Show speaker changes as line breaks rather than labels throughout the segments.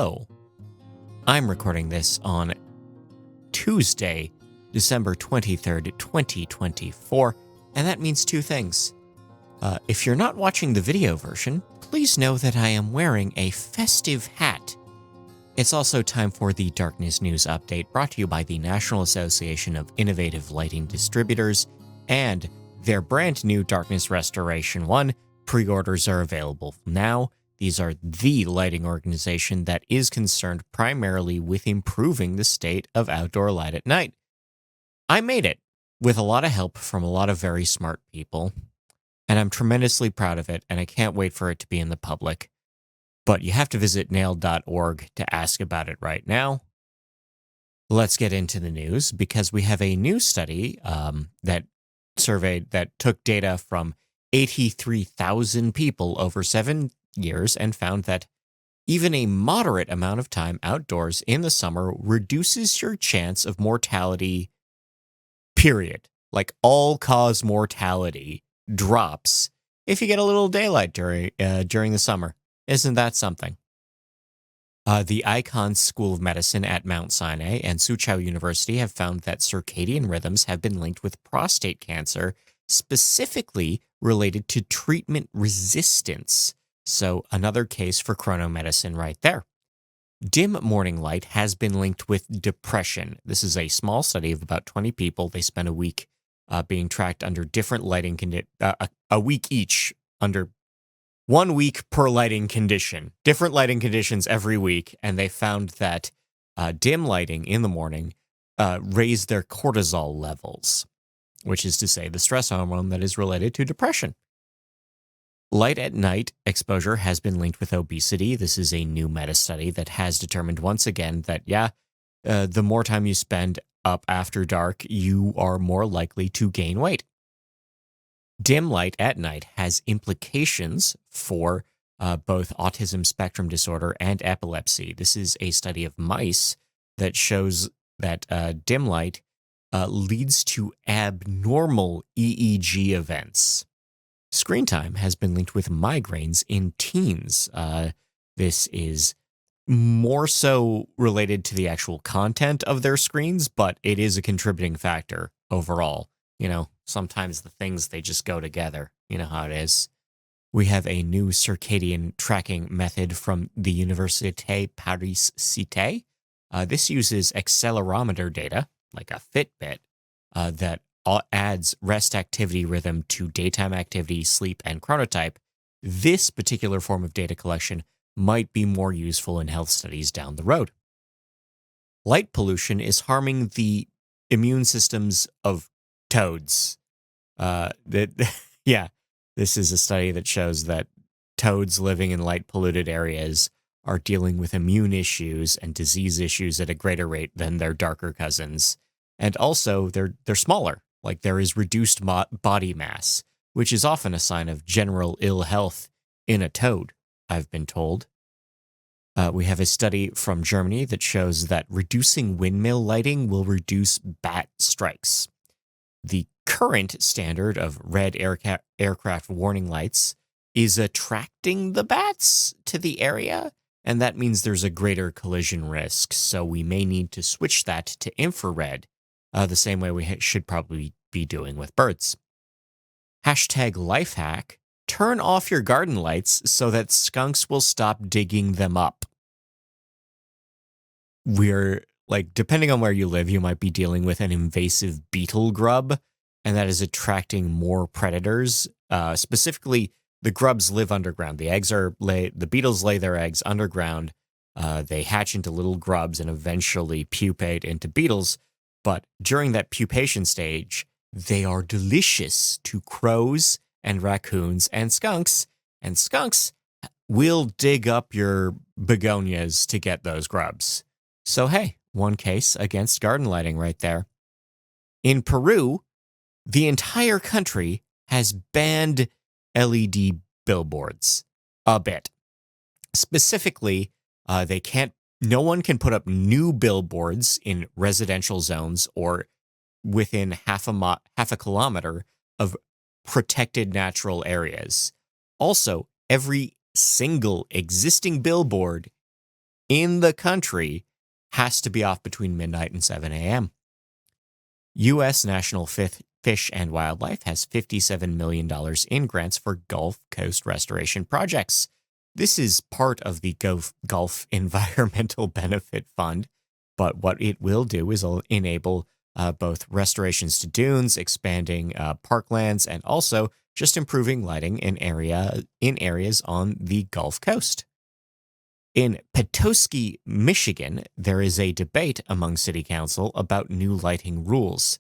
Hello. I'm recording this on Tuesday, December 23rd, 2024, and that means two things. If you're not watching the video version, please know that I am wearing a festive hat. It's also time for the Darkness News Update, brought to you by the National Association of Innovative Lighting Distributors and their brand new Darkness Restoration 1. Pre-orders are available now. These are the lighting organization that is concerned primarily with improving the state of outdoor light at night. I made it with a lot of help from a lot of very smart people, and I'm tremendously proud of it, and I can't wait for it to be in the public. But you have to visit nailed.org to ask about it right now. Let's get into the news, because we have a new study that took data from 83,000 people over 7 years and found that even a moderate amount of time outdoors in the summer reduces your chance of mortality, period. Like, all-cause mortality drops if you get a little daylight during the summer. Isn't that something? The Icahn School of Medicine at Mount Sinai and Soochow University have found that circadian rhythms have been linked with prostate cancer, specifically related to treatment resistance. So another case for chronomedicine right there. Dim morning light has been linked with depression. This is a small study of about 20 people. They spent a week being tracked under different lighting a week each, under 1 week per lighting condition, different lighting conditions every week, and they found that dim lighting in the morning raised their cortisol levels, which is to say the stress hormone that is related to depression. Light at night exposure has been linked with obesity. This is a new meta-study that has determined once again that, the more time you spend up after dark, you are more likely to gain weight. Dim light at night has implications for both autism spectrum disorder and epilepsy. This is a study of mice that shows that dim light leads to abnormal EEG events. Screen time has been linked with migraines in teens. This is more so related to the actual content of their screens, but it is a contributing factor overall. You know, sometimes the things, they just go together. You know how it is. We have a new circadian tracking method from the Université Paris-Cité. This uses accelerometer data, like a Fitbit, that adds rest activity rhythm to daytime activity, sleep, and chronotype. This particular form of data collection might be more useful in health studies down the road. Light pollution is harming the immune systems of toads. This is a study that shows that toads living in light-polluted areas are dealing with immune issues and disease issues at a greater rate than their darker cousins. And also, they're smaller. Like, there is reduced body mass, which is often a sign of general ill health in a toad, I've been told. We have a study from Germany that shows that reducing windmill lighting will reduce bat strikes. The current standard of red aircraft warning lights is attracting the bats to the area, and that means there's a greater collision risk, so we may need to switch that to infrared, the same way we should probably be doing with birds. #lifehack, turn off your garden lights so that skunks will stop digging them up. Depending on where you live, you might be dealing with an invasive beetle grub, and that is attracting more predators. Specifically, the grubs live underground. The beetles lay their eggs underground. They hatch into little grubs and eventually pupate into beetles. But during that pupation stage, they are delicious to crows and raccoons and skunks will dig up your begonias to get those grubs. So hey, one case against garden lighting right there. In Peru, the entire country has banned LED billboards a bit. Specifically, no one can put up new billboards in residential zones or within half a kilometer of protected natural areas. Also, every single existing billboard in the country has to be off between midnight and 7 a.m. U.S. National Fish and Wildlife has $57 million in grants for Gulf Coast restoration projects. This is part of the Gulf Environmental Benefit Fund, but what it will do is it'll enable both restorations to dunes, expanding parklands, and also just improving lighting in areas on the Gulf Coast. In Petoskey, Michigan, there is a debate among City Council about new lighting rules.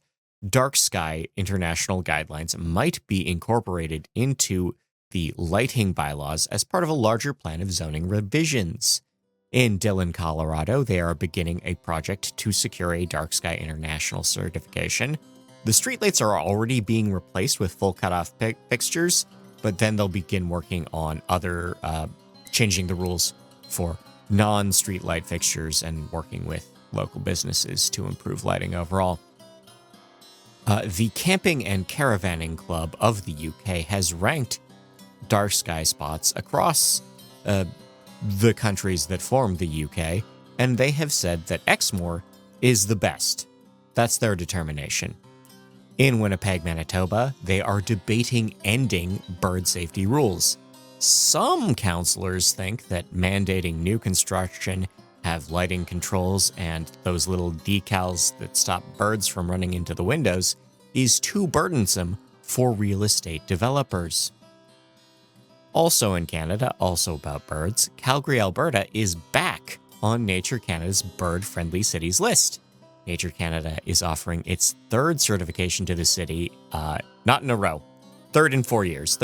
Dark sky international guidelines might be incorporated into the lighting bylaws as part of a larger plan of zoning revisions. In Dillon, Colorado, they are beginning a project to secure a Dark Sky International certification. The streetlights are already being replaced with full cutoff fixtures, but then they'll begin working on other changing the rules for non-streetlight fixtures and working with local businesses to improve lighting overall. The Camping and Caravanning Club of the UK has ranked dark sky spots across the countries that form the UK, and they have said that Exmoor is the best. That's their determination. In Winnipeg, Manitoba, they are debating ending bird safety rules. Some councillors think that mandating new construction have lighting controls and those little decals that stop birds from running into the windows is too burdensome for real estate developers. Also in Canada, also about birds, Calgary, Alberta is back on Nature Canada's bird-friendly cities list. Nature Canada is offering its third certification to the city, not in a row, third in 4 years,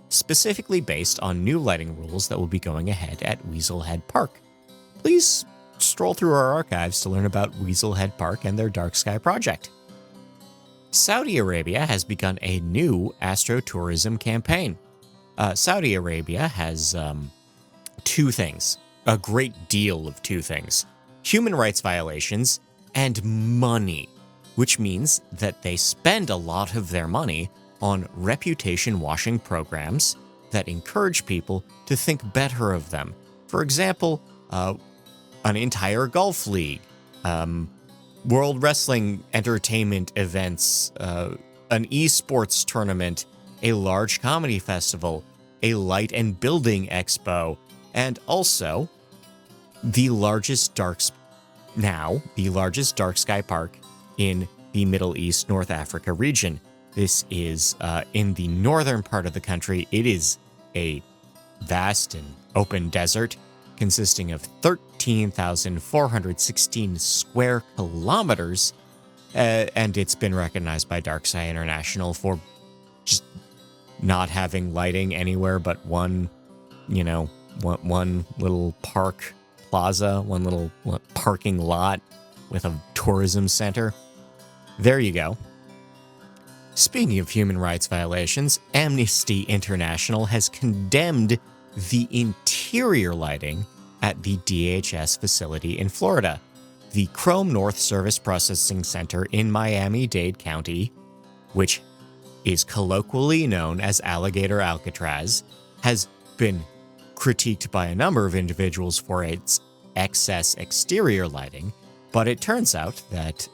specifically based on new lighting rules that will be going ahead at Weaselhead Park. Please stroll through our archives to learn about Weaselhead Park and their dark sky project. Saudi Arabia has begun a new astrotourism campaign. Saudi Arabia has two things, a great deal of two things: human rights violations and money, which means that they spend a lot of their money on reputation washing programs that encourage people to think better of them. For example, an entire golf league, World Wrestling Entertainment events, an esports tournament, a large comedy festival, a light and building expo, and also the largest dark sky park in the Middle East, North Africa region. This is in the northern part of the country. It is a vast and open desert consisting of 13,416 square kilometers, and it's been recognized by Dark Sky International for just not having lighting anywhere but one little park plaza, one little parking lot with a tourism center. There you go. Speaking of human rights violations, Amnesty International has condemned the interior lighting at the DHS facility in Florida. The Chrome North Service Processing Center in Miami-Dade County, which is colloquially known as Alligator Alcatraz, has been critiqued by a number of individuals for its excess exterior lighting, but it turns out that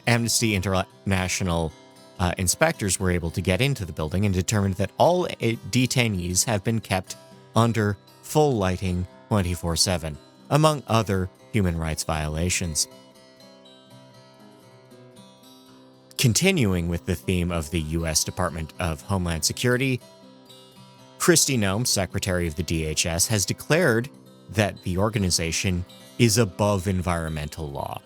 Amnesty International inspectors were able to get into the building and determined that all detainees have been kept under full lighting 24/7, among other human rights violations. Continuing with the theme of the U.S. Department of Homeland Security, Kristi Noem, Secretary of the DHS, has declared that the organization is above environmental law.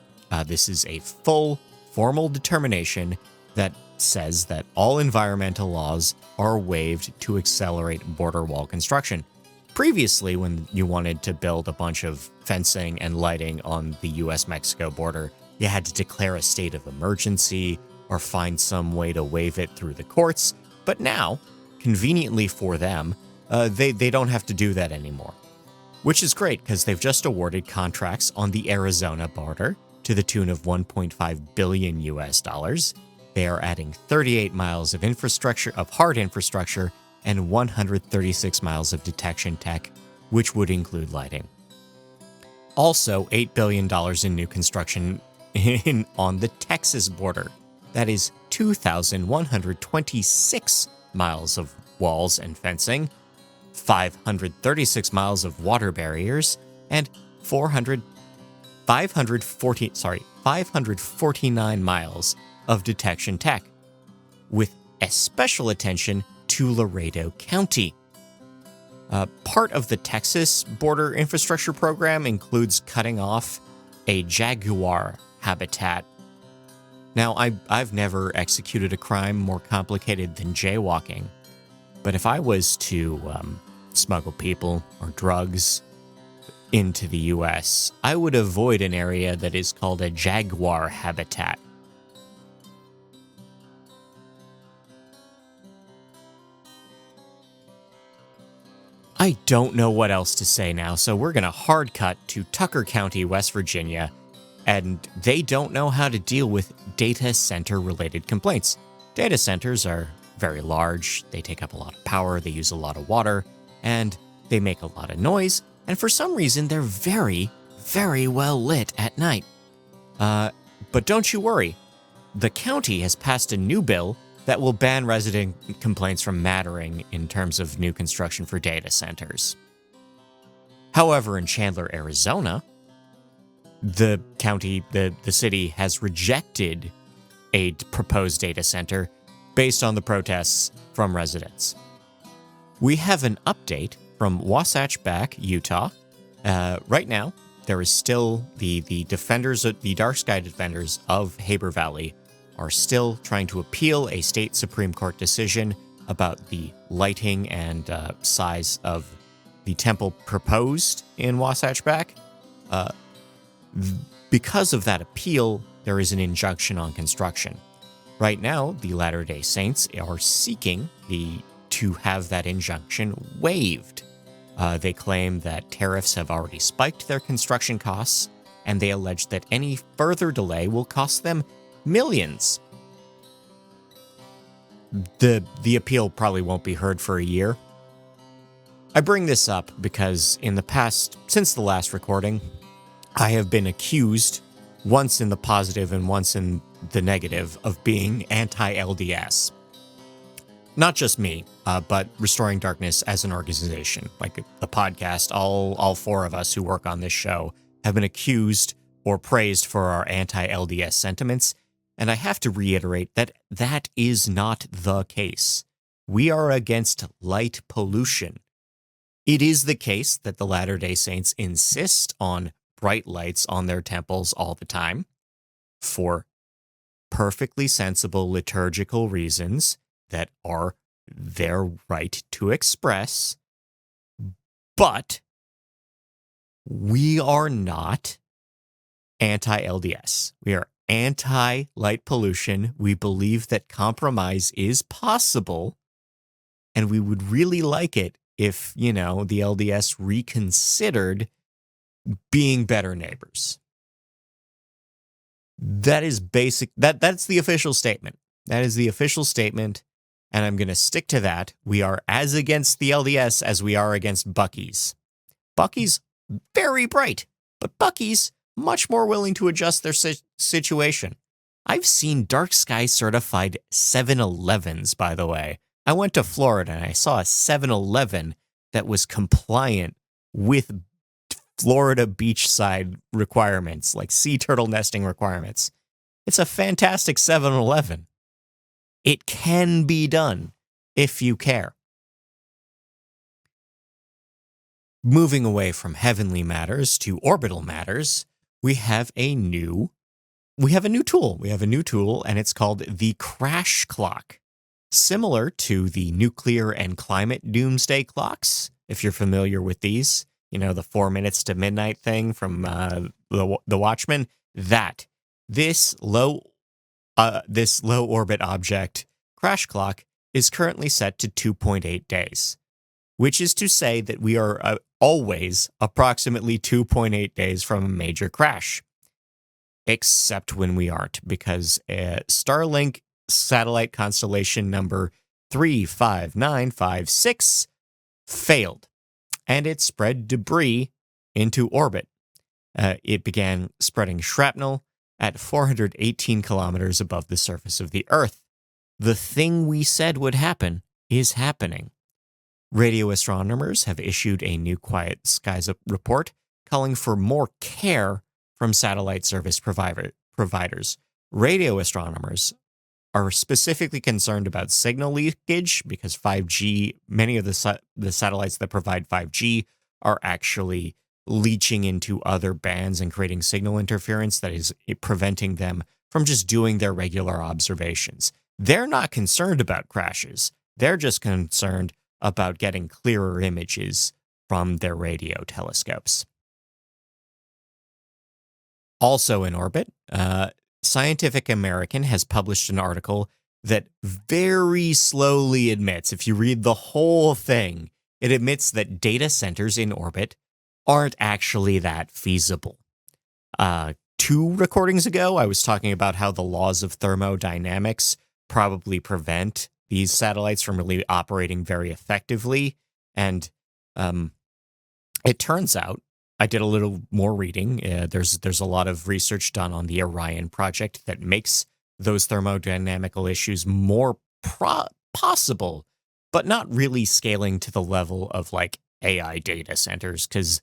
This is a full, formal determination that says that all environmental laws are waived to accelerate border wall construction. Previously, when you wanted to build a bunch of fencing and lighting on the U.S.-Mexico border, you had to declare a state of emergency or find some way to waive it through the courts. But now, conveniently for them, they don't have to do that anymore, which is great because they've just awarded contracts on the Arizona border to the tune of $1.5 billion US. They are adding 38 miles of hard infrastructure, and 136 miles of detection tech which would include lighting. Also, $8 billion in new construction on the Texas border. That is 2,126 miles of walls and fencing, 536 miles of water barriers, and 549 miles of detection tech, with especial attention to Laredo County. Part of the Texas border infrastructure program includes cutting off a jaguar habitat. Now, I've never executed a crime more complicated than jaywalking, but if I was to smuggle people or drugs into the U.S., I would avoid an area that is called a jaguar habitat. I don't know what else to say now, so we're going to hard cut to Tucker County, West Virginia, and they don't know how to deal with data center-related complaints. Data centers are very large, they take up a lot of power, they use a lot of water, and they make a lot of noise, and for some reason they're very, very well lit at night. But don't you worry, the county has passed a new bill that will ban resident complaints from mattering in terms of new construction for data centers. However, in Chandler, Arizona, the city has rejected a proposed data center based on the protests from residents. We have an update from Wasatch Back, Utah. Right now, there is still the Dark Sky Defenders of Haber Valley are still trying to appeal a state Supreme Court decision about the lighting and size of the temple proposed in Wasatch Back. Because of that appeal, there is an injunction on construction. Right now, the Latter-day Saints are seeking to have that injunction waived. They claim that tariffs have already spiked their construction costs, and they allege that any further delay will cost them millions. The appeal probably won't be heard for a year. I bring this up because in the past, since the last recording, I have been accused, once in the positive and once in the negative, of being anti-LDS. Not just me, but Restoring Darkness as an organization, like the podcast. All four of us who work on this show have been accused or praised for our anti-LDS sentiments, and I have to reiterate that that is not the case. We are against light pollution. It is the case that the Latter-day Saints insist on bright lights on their temples all the time for perfectly sensible liturgical reasons that are their right to express, but we are not anti-LDS. We are anti-light pollution. We believe that compromise is possible, and we would really like it if, the LDS reconsidered being better neighbors. That is basic. That's the official statement. That is the official statement, and I'm going to stick to that. We are as against the LDS as we are against Buc-ee's. Buc-ee's very bright, but Buc-ee's much more willing to adjust their situation. I've seen dark sky certified 7-Elevens, by the way. I went to Florida and I saw a 7-Eleven that was compliant with Florida beachside requirements, like sea turtle nesting requirements. It's a fantastic 7-Eleven. It can be done if you care. Moving away from heavenly matters to orbital matters, we have a new tool. We have a new tool, and it's called the crash clock. Similar to the nuclear and climate doomsday clocks, if you're familiar with these, the 4 minutes to midnight thing from the Watchmen. This low orbit object crash clock is currently set to 2.8 days, which is to say that we are always approximately 2.8 days from a major crash, except when we aren't, because Starlink satellite constellation number 35956 failed. and it spread debris into orbit. It began spreading shrapnel at 418 kilometers above the surface of the Earth. The thing we said would happen is happening. Radio astronomers have issued a new quiet skies report calling for more care from satellite service providers. Radio astronomers are specifically concerned about signal leakage because 5G, many of the satellites that provide 5G are actually leaching into other bands and creating signal interference that is preventing them from just doing their regular observations. They're not concerned about crashes. They're just concerned about getting clearer images from their radio telescopes. Also in orbit, Scientific American has published an article that very slowly admits, if you read the whole thing, it admits that data centers in orbit aren't actually that feasible. 2 recordings ago, I was talking about how the laws of thermodynamics probably prevent these satellites from really operating very effectively. And it turns out, I did a little more reading. There's a lot of research done on the Orion project that makes those thermodynamical issues more possible, but not really scaling to the level of like AI data centers because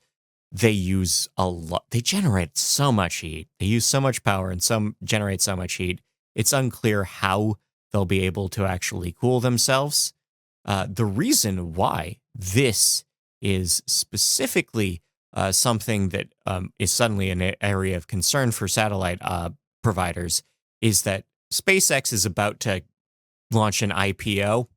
they use a lot. They generate so much heat. They use so much power and generate so much heat. It's unclear how they'll be able to actually cool themselves. The reason why this is specifically something that is suddenly an area of concern for satellite providers is that SpaceX is about to launch an IPO,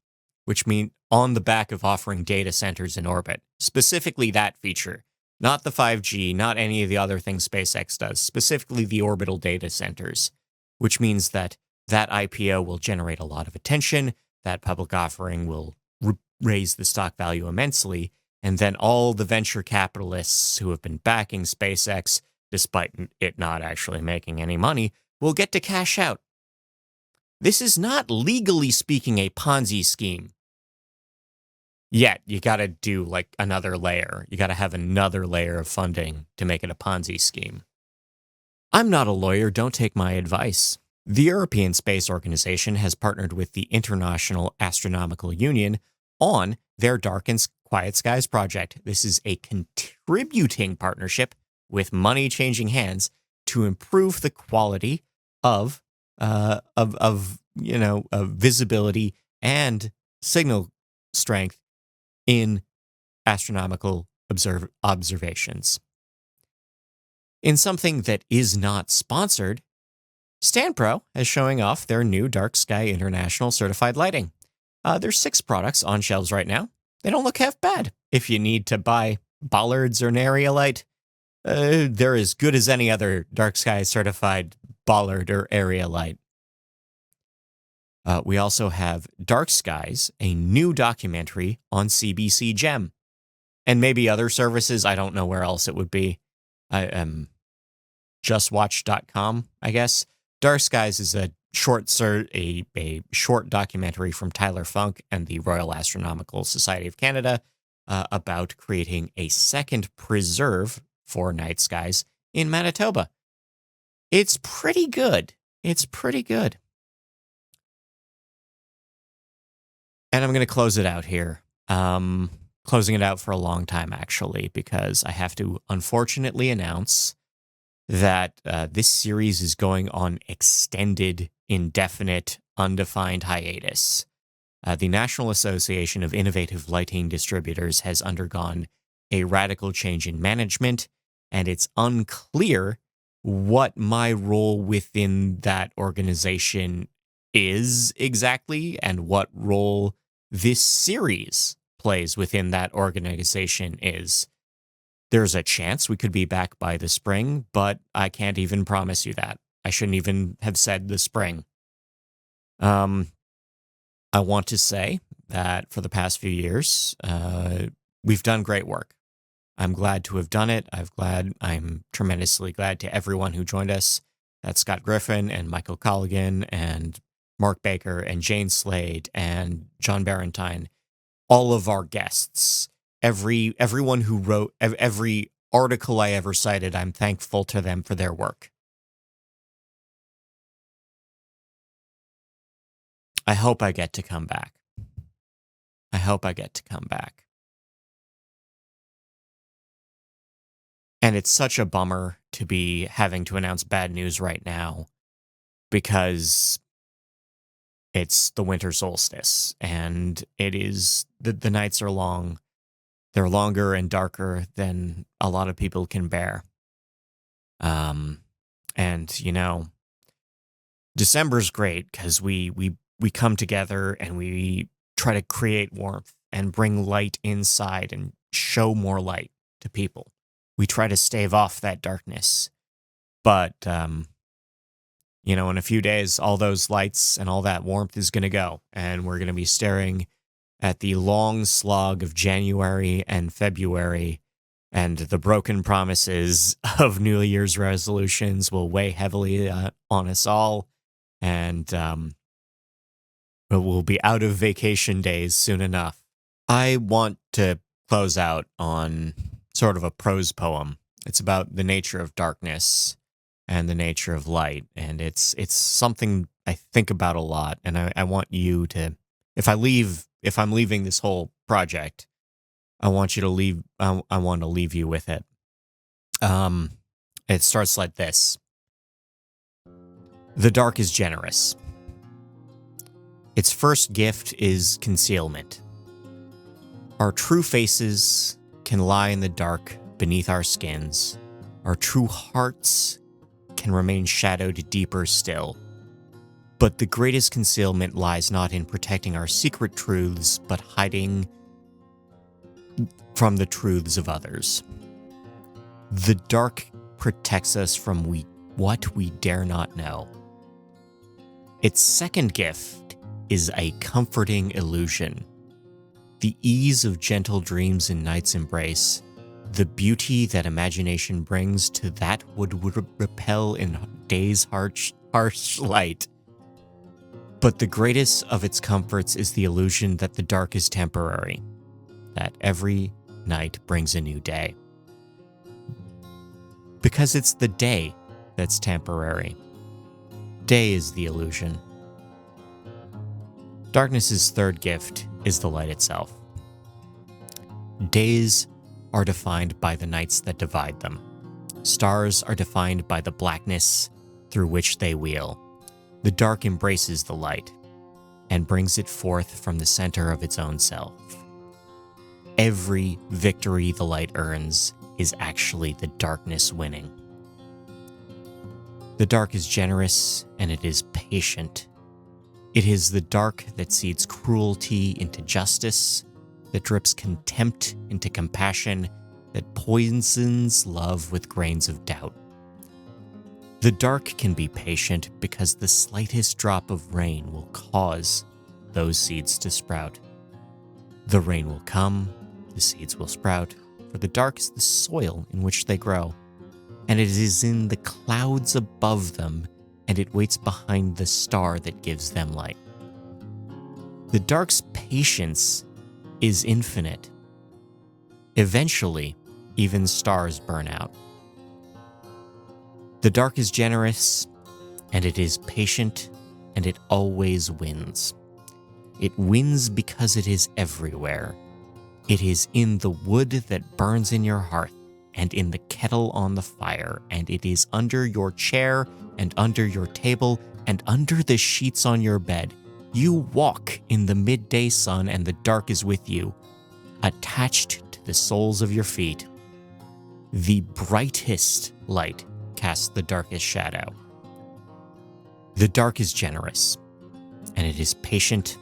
which means on the back of offering data centers in orbit. Specifically that feature, not the 5G, not any of the other things SpaceX does, specifically the orbital data centers, which means that IPO will generate a lot of attention, that public offering will raise the stock value immensely, and then all the venture capitalists who have been backing SpaceX, despite it not actually making any money, will get to cash out. This is not legally speaking a Ponzi scheme. Yet, you gotta do like another layer. You gotta have another layer of funding to make it a Ponzi scheme. I'm not a lawyer, don't take my advice. The European Space Organization has partnered with the International Astronomical Union on their Dark and Quiet Skies project. This is a contributing partnership with money changing hands to improve the quality of visibility and signal strength in astronomical observations. In something that is not sponsored, StanPro is showing off their new Dark Sky International certified lighting. There's 6 products on shelves right now. They don't look half bad. If you need to buy bollards or an area light, they're as good as any other Dark Sky certified bollard or area light. We also have Dark Skies, a new documentary on CBC Gem. And maybe other services. I don't know where else it would be. JustWatch.com, I guess. Dark Skies is a short documentary from Tyler Funk and the Royal Astronomical Society of Canada about creating a second preserve for night skies in Manitoba. It's pretty good. It's pretty good. And I'm going to close it out here. Closing it out for a long time, actually, because I have to unfortunately announce that this series is going on extended, indefinite, undefined hiatus. The National Association of Innovative Lighting Distributors has undergone a radical change in management, and it's unclear what my role within that organization is exactly, and what role this series plays within that organization is. There's a chance we could be back by the spring, but I can't even promise you that. I shouldn't even have said the spring. I want to say that for the past few years, we've done great work. I'm glad to have done it. I'm tremendously glad to everyone who joined us. That's Scott Griffin and Michael Colligan and Mark Baker and Jane Slade and John Barentine, all of our guests. everyone who wrote every article I ever cited, I'm thankful to them for their work. I hope I get to come back. I hope I get to come back. And it's such a bummer to be having to announce bad news right now because it's the winter solstice and it is the nights are long. They're longer and darker than a lot of people can bear. And you know, December's great because we come together and we try to create warmth and bring light inside and show more light to people. We try to stave off that darkness. But, you know, in a few days, all those lights and all that warmth is going to go. And we're going to be staring at the long slog of January and February. And the broken promises of New Year's resolutions will weigh heavily on us all. And we'll be out of vacation days soon enough. I want to close out on sort of a prose poem. It's about the nature of darkness and the nature of light. And it's something I think about a lot. And I want you to, if I'm leaving this whole project, I want you to leave, I want to leave you with it. It starts like this. The dark is generous. Its first gift is concealment. Our true faces can lie in the dark beneath our skins. Our true hearts can remain shadowed deeper still. But the greatest concealment lies not in protecting our secret truths, but hiding from the truths of others. The dark protects us from what we dare not know. Its second gift is a comforting illusion. The ease of gentle dreams in night's embrace, the beauty that imagination brings to that would repel in day's harsh light. But the greatest of its comforts is the illusion that the dark is temporary, that every night brings a new day. Because it's the day that's temporary. Day is the illusion. Darkness's third gift is the light itself. Days are defined by the nights that divide them. Stars are defined by the blackness through which they wheel. The dark embraces the light and brings it forth from the center of its own self. Every victory the light earns is actually the darkness winning. The dark is generous and it is patient. It is the dark that seeds cruelty into justice, that drips contempt into compassion, that poisons love with grains of doubt. The dark can be patient because the slightest drop of rain will cause those seeds to sprout. The rain will come, the seeds will sprout, for the dark is the soil in which they grow, and it is in the clouds above them, and it waits behind the star that gives them light. The dark's patience is infinite. Eventually, even stars burn out. The dark is generous, and it is patient, and it always wins. It wins because it is everywhere. It is in the wood that burns in your hearth, and in the kettle on the fire, and it is under your chair, and under your table, and under the sheets on your bed. You walk in the midday sun, and the dark is with you, attached to the soles of your feet. The brightest light casts the darkest shadow. The dark is generous, and it is patient,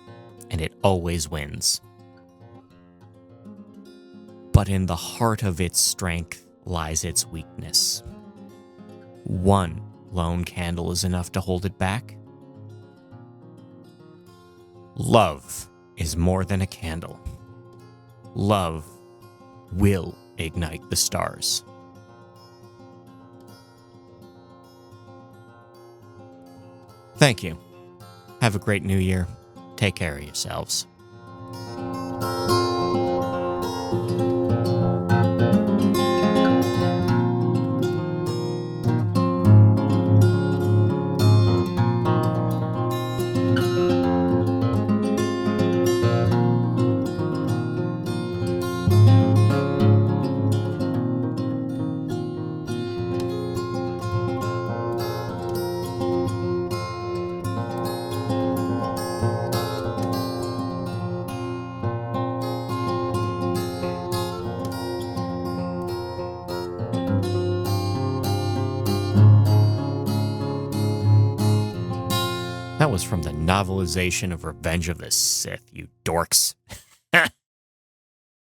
and it always wins. But in the heart of its strength lies its weakness. One lone candle is enough to hold it back. Love is more than a candle. Love will ignite the stars. Thank you. Have a great new year. Take care of yourselves. was from the novelization of Revenge of the Sith, you dorks.